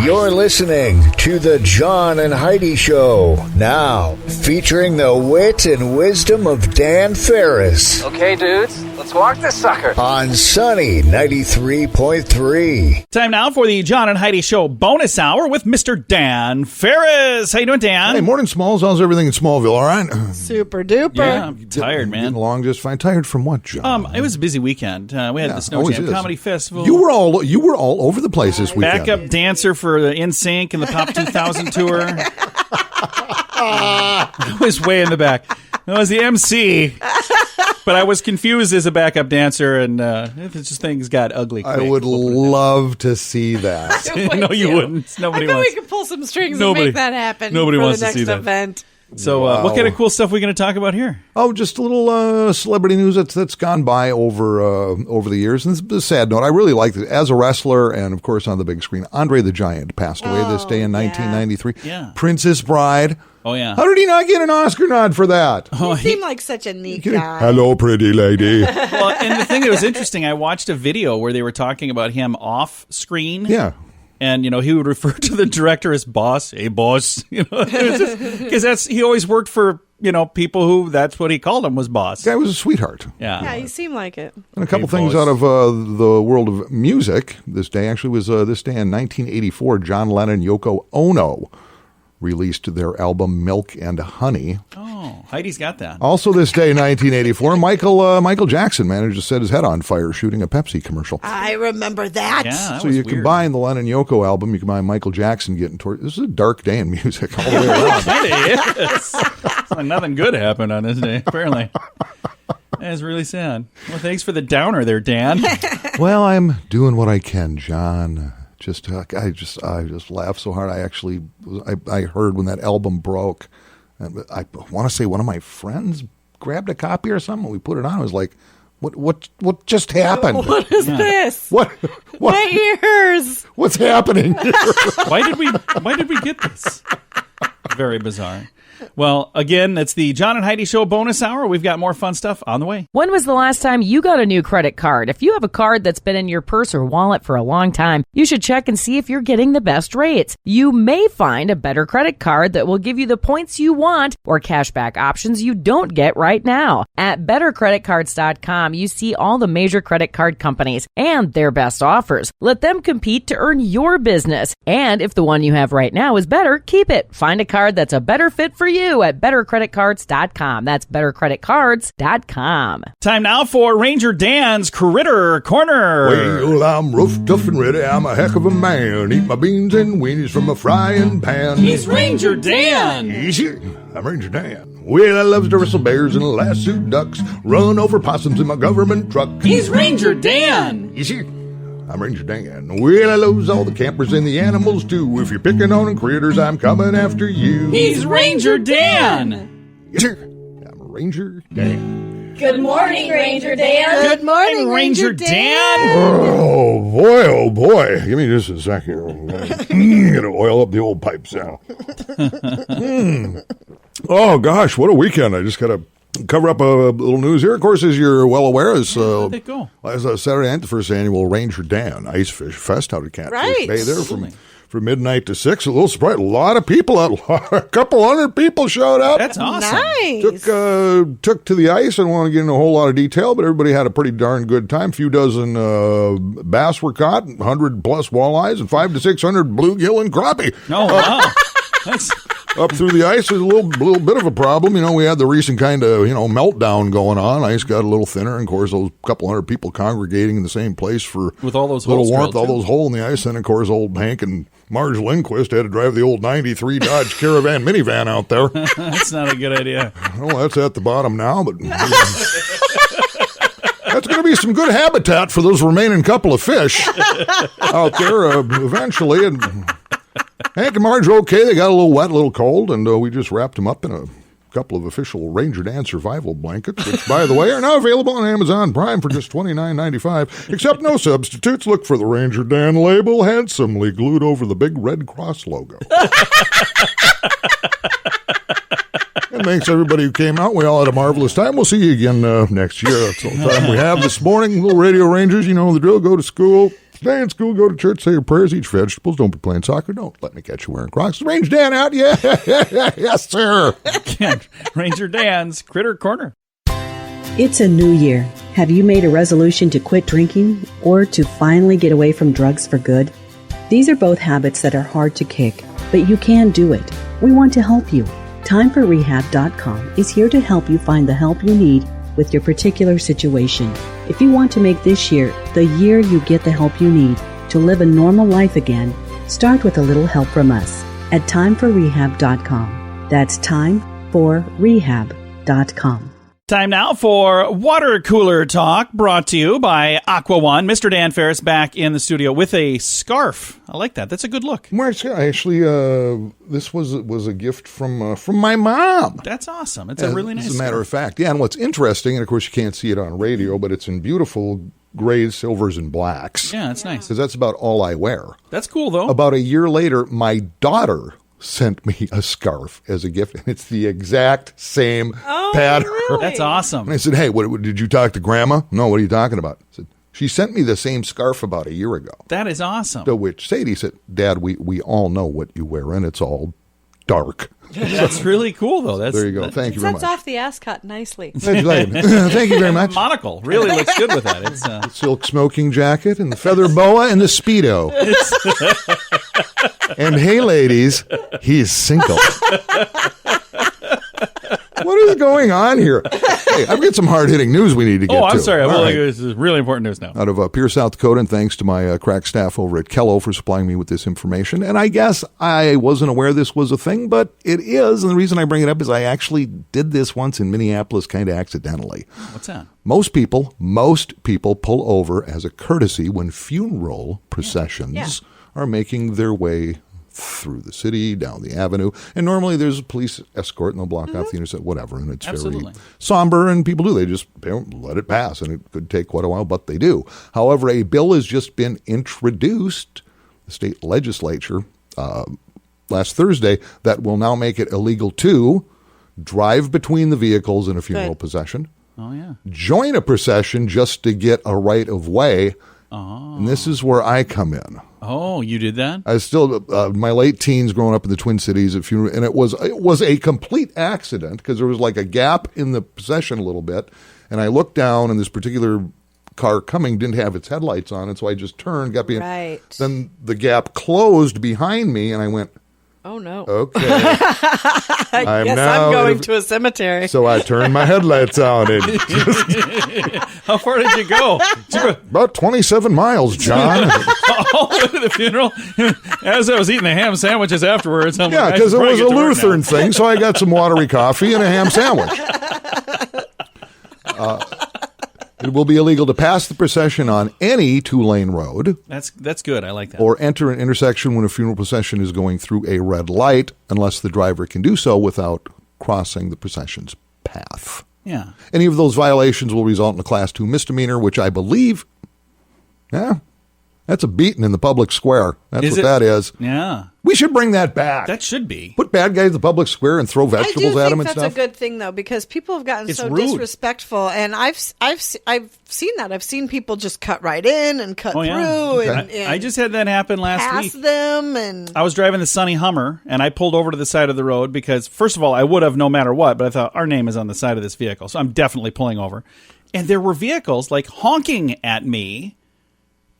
You're listening to the John and Heidi Show. Now, featuring the wit and wisdom of Dan Farris. Okay, dudes, let's walk this sucker. On Sunny 93.3. Time now for the John and Heidi Show bonus hour with Mr. Dan Farris. How you doing, Dan? Hey, morning, Smalls. How's everything in Smallville, all right? Super duper. Yeah, I'm tired, man. Getting along just fine. Tired from what, John? It was a busy weekend. We had the Snow Jam Comedy Festival. You were all over the place this weekend. Backup dancer for the NSYNC and the Pop 2000 tour. I was way in the back. I was the MC, but I was confused as a backup dancer, and things got ugly quick. I would love to see that. No, you wouldn't. Nobody I bet wants. we could pull some strings and make that happen. Nobody for wants the to next see that event. So, what kind of cool stuff are we going to talk about here? Oh, just a little celebrity news that's gone by over the years. And it's a sad note. I really liked it. As a wrestler and, of course, on the big screen, Andre the Giant passed away this day in 1993. Yeah. Princess Bride. Oh, yeah. How did he not get an Oscar nod for that? He seemed like such a neat guy. Hello, pretty lady. Well, and the thing that was interesting, I watched a video where they were talking about him off screen. Yeah. And, he would refer to the director as boss. Hey, boss. Because he always worked for, people who that's what he called him was boss. The guy was a sweetheart. Yeah, he seemed like it. And a couple things out of the world of music. This day actually was this day in 1984. John Lennon and Yoko Ono released their album Milk and Honey. Oh, Heidi's got that. Also this day in 1984, Michael Jackson managed to set his head on fire shooting a Pepsi commercial. I remember that. Yeah, that So was you weird. combine the Lennon Yoko album, you combine Michael Jackson getting toward. This is a dark day in music all the way around. It is. Nothing good happened on this day, apparently. That's really sad. Well, thanks for the downer there, Dan. Well, I'm doing what I can, John. I just laughed so hard. I heard when that album broke. And I want to say one of my friends grabbed a copy or something. We put it on. I was like, "What just happened? What is this? What? My ears. What's happening here?" Why did we get this? Very bizarre. Well, again, it's the John and Heidi Show bonus hour. We've got more fun stuff on the way. When was the last time you got a new credit card? If you have a card that's been in your purse or wallet for a long time, you should check and see if you're getting the best rates. You may find a better credit card that will give you the points you want or cashback options you don't get right now. At bettercreditcards.com, you see all the major credit card companies and their best offers. Let them compete to earn your business. And if the one you have right now is better, keep it. Find a card that's a better fit for you at bettercreditcards.com. That's bettercreditcards.com. Time now for Ranger Dan's Critter Corner. Well, I'm rough, tough, and ready. I'm a heck of a man. Eat my beans and weenies from a frying pan. He's Ranger Dan. Easy. I'm Ranger Dan. Well, I loves to wrestle bears and lasso ducks. Run over possums in my government truck. He's Ranger Dan. Easy. I'm Ranger Dan. Well, I loves all the campers and the animals too. If you're picking on critters, I'm coming after you. He's Ranger Dan. Yes, sir. I'm Ranger Dan. Good morning, Ranger Dan. Good morning, Ranger Dan. Oh boy. Give me just a second. Gonna oil up the old pipes now. Oh gosh, what a weekend. I just got to cover up a little news here. Of course, as you're well aware, as How'd it go? Saturday night, the first annual Ranger Dan Ice Fish Fest out at Catfish Right. Bay there from midnight to 6. A little surprise. A lot of people out. A couple hundred people showed up. That's awesome. Nice. Took to the ice. I don't want to get into a whole lot of detail, but everybody had a pretty darn good time. A few dozen bass were caught, 100 plus walleyes, and 500 to 600 bluegill and crappie. Oh, wow. That's... Up through the ice is a little bit of a problem. We had the recent kind of, meltdown going on. Ice got a little thinner, and of course, those couple hundred people congregating in the same place with all those little holes warmth, drilled, all those holes in the ice. And of course, old Hank and Marge Lindquist had to drive the old 93 Dodge Caravan minivan out there. That's not a good idea. Well, that's at the bottom now, but that's going to be some good habitat for those remaining couple of fish out there eventually. And Hank and Marge are okay. They got a little wet, a little cold, and we just wrapped them up in a couple of official Ranger Dan survival blankets, which, by the way, are now available on Amazon Prime for just $29.95. Except no substitutes. Look for the Ranger Dan label handsomely glued over the big Red Cross logo. And thanks everybody who came out. We all had a marvelous time. We'll see you again next year. That's all the time we have this morning. Little Radio Rangers, you know the drill. Go to school, Stay in school, go to church, say your prayers, eat vegetables, don't be playing soccer, don't let me catch you wearing Crocs. Range Dan out, yeah, yes, sir. Ranger Dan's Critter Corner. It's a new year. Have you made a resolution to quit drinking or to finally get away from drugs for good? These are both habits that are hard to kick, but you can do it. We want to help you. TimeForRehab.com is here to help you find the help you need with your particular situation. If you want to make this year the year you get the help you need to live a normal life again, start with a little help from us at TimeForRehab.com. That's TimeForRehab.com. Time now for Water Cooler Talk, brought to you by Aqua One. Mr. Dan Farris back in the studio with a scarf. I like that. That's a good look. Actually, this was a gift from my mom. That's awesome. It's a really nice As a matter scarf. of fact, yeah. And what's interesting, and of course you can't see it on radio, but it's in beautiful grays, silvers, and blacks. Yeah, that's nice. Because that's about all I wear. That's cool, though. About a year later, my daughter sent me a scarf as a gift, and it's the exact same pattern. Really? That's awesome. And I said, hey, what did you talk to Grandma? No, what are you talking about? I said, she sent me the same scarf about a year ago. That is awesome. To which Sadie said, Dad, we all know what you wear, and it's all dark. That's really cool, though. There you go. Thank you very Sets much. off the ascot nicely. Thank you very much. Monocle really looks good with that. It's Silk smoking jacket and the feather boa and the Speedo. And hey, ladies, he's single. What is going on here? Hey, I've got some hard-hitting news we need to get to. I'm sorry. All Well, right. this is really important news now. Out of Pierce, South Dakota, and thanks to my crack staff over at Kello for supplying me with this information. And I guess I wasn't aware this was a thing, but it is. And the reason I bring it up is I actually did this once in Minneapolis kind of accidentally. What's that? Most people pull over as a courtesy when funeral processions are making their way through the city, down the avenue, and normally there's a police escort and they'll block off the intersection, whatever, and it's Absolutely. very somber, and people do. They just don't let it pass, and it could take quite a while, but they do. However, a bill has just been introduced, the state legislature, last Thursday, that will now make it illegal to drive between the vehicles in a funeral procession, join a procession just to get a right of way, and this is where I come in. Oh, you did that? I still, my late teens growing up in the Twin Cities at funeral, and it was a complete accident because there was like a gap in the procession a little bit, and I looked down, and this particular car coming didn't have its headlights on, and so I just turned, got behind. Right. Then the gap closed behind me, and I went, Oh, no. okay. I guess I'm going to a cemetery. So I turned my headlights on, and How far did you go? about 27 miles, John. All the way to the funeral? As I was eating the ham sandwiches afterwards, I'm Yeah, like, because I it should was a probably get to work now. Lutheran thing, so I got some watery coffee and a ham sandwich. It will be illegal to pass the procession on any two-lane road That's good. I like that. or enter an intersection when a funeral procession is going through a red light unless the driver can do so without crossing the procession's path. Yeah. Any of those violations will result in a Class 2 misdemeanor, which I believe, that's a beating in the public square. That's Is what it? that is. Yeah. We should bring that back. That should be. Put bad guys in the public square and throw I do vegetables at them think and that's stuff. a good thing, though, because people have gotten It's so rude. disrespectful, and I've seen that. I've seen people just cut right in and cut through, and I just had that happen last pass week. them, and I was driving the sunny Hummer, and I pulled over to the side of the road because, first of all, I would have no matter what, but I thought our name is on the side of this vehicle, so I'm definitely pulling over. And there were vehicles, like, honking at me.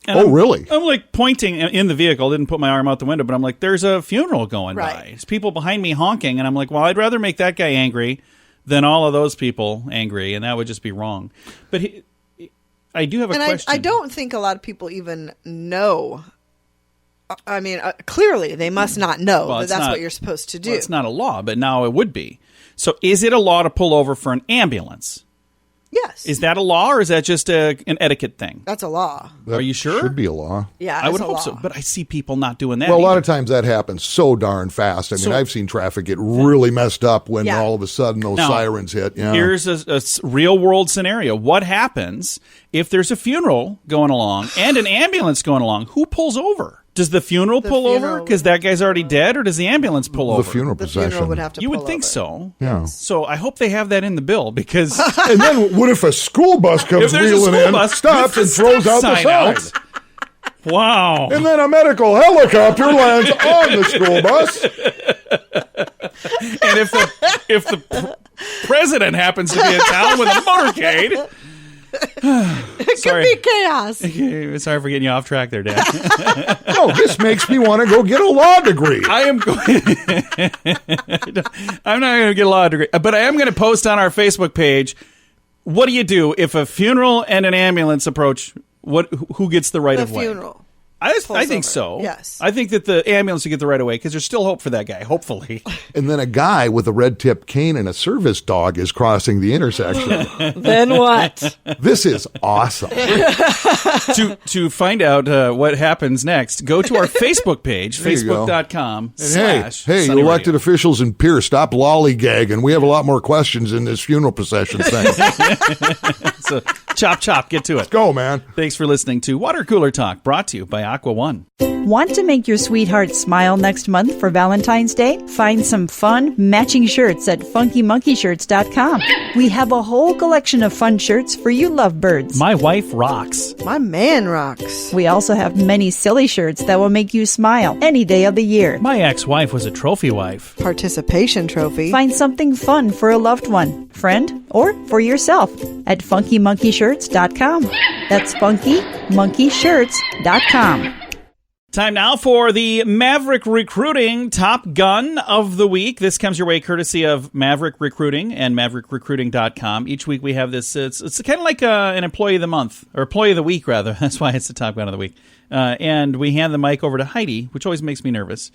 And Oh, really? I'm like pointing in the vehicle, didn't put my arm out the window, but I'm like, there's a funeral going by. Right. There's people behind me honking, and I'm like, well, I'd rather make that guy angry than all of those people angry, and that would just be wrong. But I do have a question. I don't think a lot of people even know. I mean, clearly they must not know Well, that it's that's not- what you're supposed to do. Well, it's not a law, but now it would be. So is it a law to pull over for an ambulance? Yes. Is that a law, or is that just an etiquette thing? That's a law. Are you sure? Should be a law. Yeah, I would it's a hope law. so, but I see people not doing that. Well, a lot either. of times that happens so darn fast. I mean, So- I've seen traffic get really messed up when Yeah. all of a sudden those Now, sirens hit. Yeah. Here's a real world scenario. What happens if there's a funeral going along and an ambulance going along? Who pulls over? Does the funeral pull over funeral because that guy's already dead, or does the ambulance pull the over? funeral The procession. funeral would have to. You would pull think over. so. Yeah. So I hope they have that in the bill because And then what if a school bus if comes there's a wheeling school in, bus stops, with and the throws stop out the sign sign? out, Wow. And then a medical helicopter lands on the school bus. And if the president happens to be in town with a motorcade, It could be chaos. Sorry for getting you off track there, Dan. No, this makes me want to go get a law degree. I am going. I'm not going to get a law degree, but I am going to post on our Facebook page. What do you do if a funeral and an ambulance approach? Who gets the right of way? The funeral. I think so. Yes. I think that the ambulance will get the right of way because there's still hope for that guy, hopefully. And then a guy with a red-tipped cane and a service dog is crossing the intersection. Then what? This is awesome. To find out what happens next, go to our Facebook page, facebook.com/. Hey, you elected officials in Pierce, stop lollygagging. We have a lot more questions in this funeral procession thing. So chop, get to it. Let's go, man. Thanks for listening to Water Cooler Talk, brought to you by Aqua One. Want to make your sweetheart smile next month for Valentine's Day? Find some fun, matching shirts at funkymonkeyshirts.com. We have a whole collection of fun shirts for you lovebirds. My wife rocks. My man rocks. We also have many silly shirts that will make you smile any day of the year. My ex-wife was a trophy wife. Participation trophy. Find something fun for a loved one, friend, or for yourself at funkymonkeyshirts.com. That's funkymonkeyshirts.com. Time now for the Maverick Recruiting Top Gun of the Week. This comes your way courtesy of Maverick Recruiting and MaverickRecruiting.com. Each week we have this. It's kind of like an Employee of the Month, or Employee of the Week, rather. That's why it's the Top Gun of the Week. And we hand the mic over to Heidi, which always makes me nervous.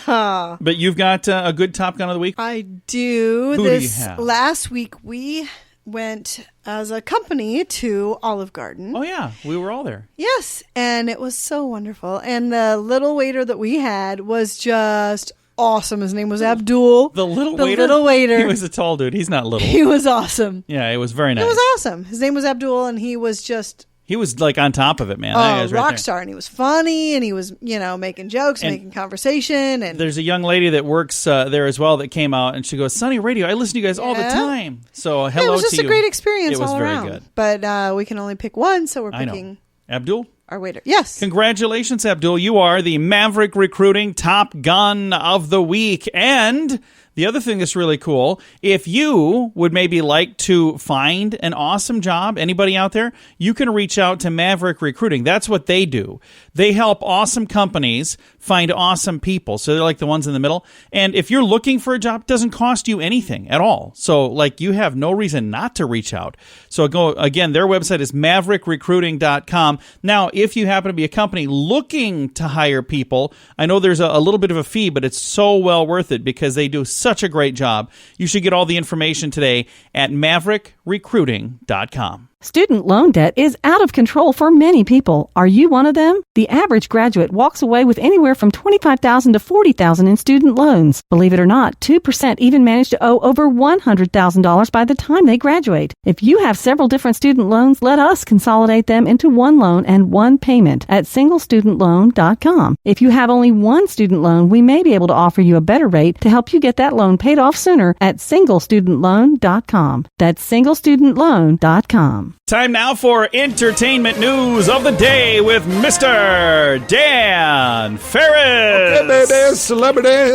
But you've got a good Top Gun of the Week? I do. Who do you have? Last week we went as a company to Olive Garden. Oh, yeah. We were all there. Yes. And it was so wonderful. And the little waiter that we had was just awesome. His name was Abdul. The little waiter. He was a tall dude. He's not little. He was awesome. Yeah, it was very nice. It was awesome. His name was Abdul, and he was just... He was like on top of it, man. A rock star, and he was funny, and he was, making jokes, and making conversation. And there's a young lady that works there as well that came out, and she goes, Sunny Radio, I listen to you guys all the time. So hello to you. It was just a great experience all It around. was very good. But we can only pick one, so we're picking... Abdul? Our waiter. Yes. Congratulations, Abdul. You are the Maverick Recruiting Top Gun of the Week. And the other thing that's really cool, if you would maybe like to find an awesome job, anybody out there, you can reach out to Maverick Recruiting. That's what they do. They help awesome companies find awesome people. So they're like the ones in the middle. And if you're looking for a job, it doesn't cost you anything at all. So like you have no reason not to reach out. So go again, their website is maverickrecruiting.com. Now, if you happen to be a company looking to hire people, I know there's a little bit of a fee, but it's so well worth it because they do such a great job. You should get all the information today at maverickrecruiting.com. Student loan debt is out of control for many people. Are you one of them? The average graduate walks away with anywhere from $25,000 to $40,000 in student loans. Believe it or not, 2% even manage to owe over $100,000 by the time they graduate. If you have several different student loans, let us consolidate them into one loan and one payment at singlestudentloan.com. If you have only one student loan, we may be able to offer you a better rate to help you get that loan paid off sooner at singlestudentloan.com. That's singlestudentloan.com. Time now for entertainment news of the day with Mr. Dan Farris. Okay, baby, celebrities.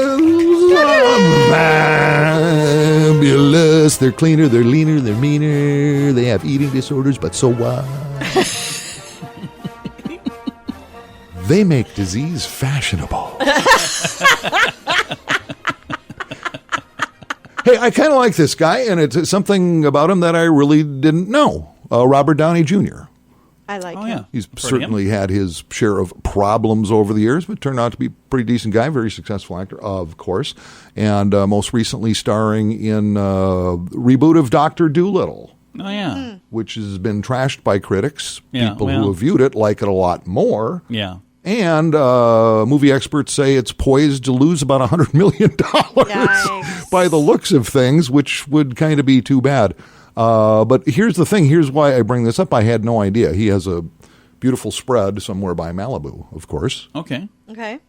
Fabulous. They're cleaner, they're leaner, they're meaner. They have eating disorders, but so what? They make disease fashionable. Hey, I kind of like this guy, and it's something about him that I really didn't know. Robert Downey Jr. I like him. Yeah. He's certainly had his share of problems over the years, but turned out to be a pretty decent guy, very successful actor, of course, and most recently starring in reboot of Dr. Dolittle. Oh, yeah. Which has been trashed by critics. Yeah, People who have viewed it like it a lot more. Yeah. And movie experts say it's poised to lose about $100 million by the looks of things, which would kind of be too bad. But here's the thing. Here's why I bring this up. I had no idea. He has a beautiful spread somewhere by Malibu, of course. Okay. Okay.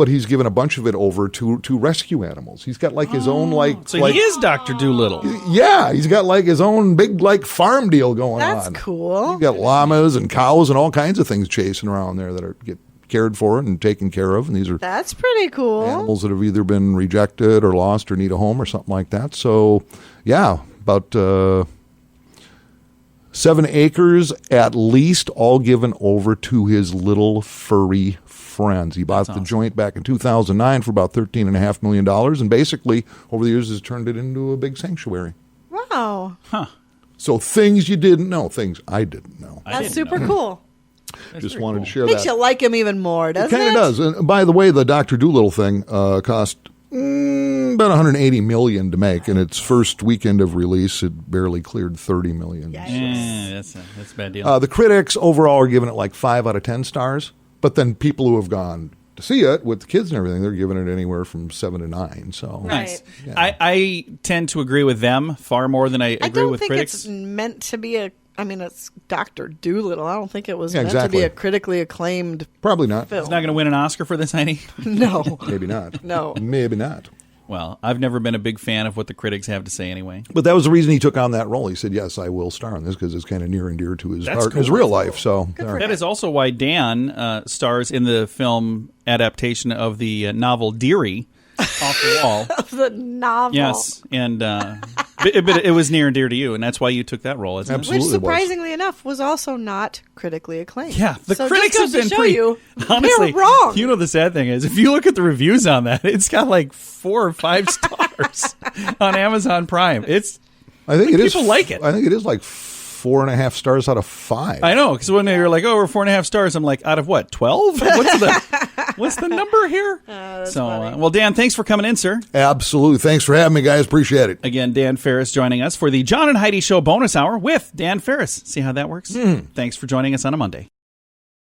but he's given a bunch of it over to rescue animals. He's got like his own So he is Dr. Doolittle. Yeah, he's got like his own big like farm deal going on. That's cool. He's got llamas and cows and all kinds of things chasing around there that get cared for and taken care of. And these are That's pretty cool. animals that have either been rejected or lost or need a home or something like that. So, yeah, about 7 acres at least, all given over to his little furry friends. He bought the joint back in 2009 for about $13.5 million, and basically, over the years, has turned it into a big sanctuary. Wow. Huh. So things you didn't know, things I didn't know. That's super cool. Just wanted to share Makes that. you like him even more, doesn't it? It kind of does. And by the way, the Dr. Doolittle thing cost about $180 million to make, and its first weekend of release, it barely cleared $30 million. That's a bad deal. The critics overall are giving it like 5 out of 10 stars, but then people who have gone to see it with the kids and everything, they're giving it anywhere from 7 to 9. So nice. Yeah. I tend to agree with them far more than I agree with critics. It's meant to be it's Dr. Doolittle. I don't think it was Yeah, meant exactly. to be a critically acclaimed Probably not. film. He's not going to win an Oscar for this, Heidi? No. Maybe not. No. Maybe not. Well, I've never been a big fan of what the critics have to say anyway. But that was the reason he took on that role. He said, yes, I will star in this because it's kind of near and dear to his heart, his real life. So that is also why Dan stars in the film adaptation of the novel Deary, Off the Wall. The novel. Yes, and but it was near and dear to you, and that's why you took that role, isn't Absolutely. Which, surprisingly enough, was also not critically acclaimed. it? Yeah, the So critics just have goes been to show you, honestly, they're wrong. You know, the sad thing is, if you look at the reviews on that, it's got like 4 or 5 stars on Amazon Prime. I think it is. People like it. I think it is like 4.5 stars out of 5. I know, because when they were like, "Oh, we're 4.5 stars," I'm like, "Out of what? 12? What's the number here?" Well, Dan, thanks for coming in, sir. Absolutely. Thanks for having me, guys. Appreciate it. Again, Dan Farris joining us for the John and Heidi Show bonus hour with Dan Farris. See how that works? Thanks for joining us on a Monday.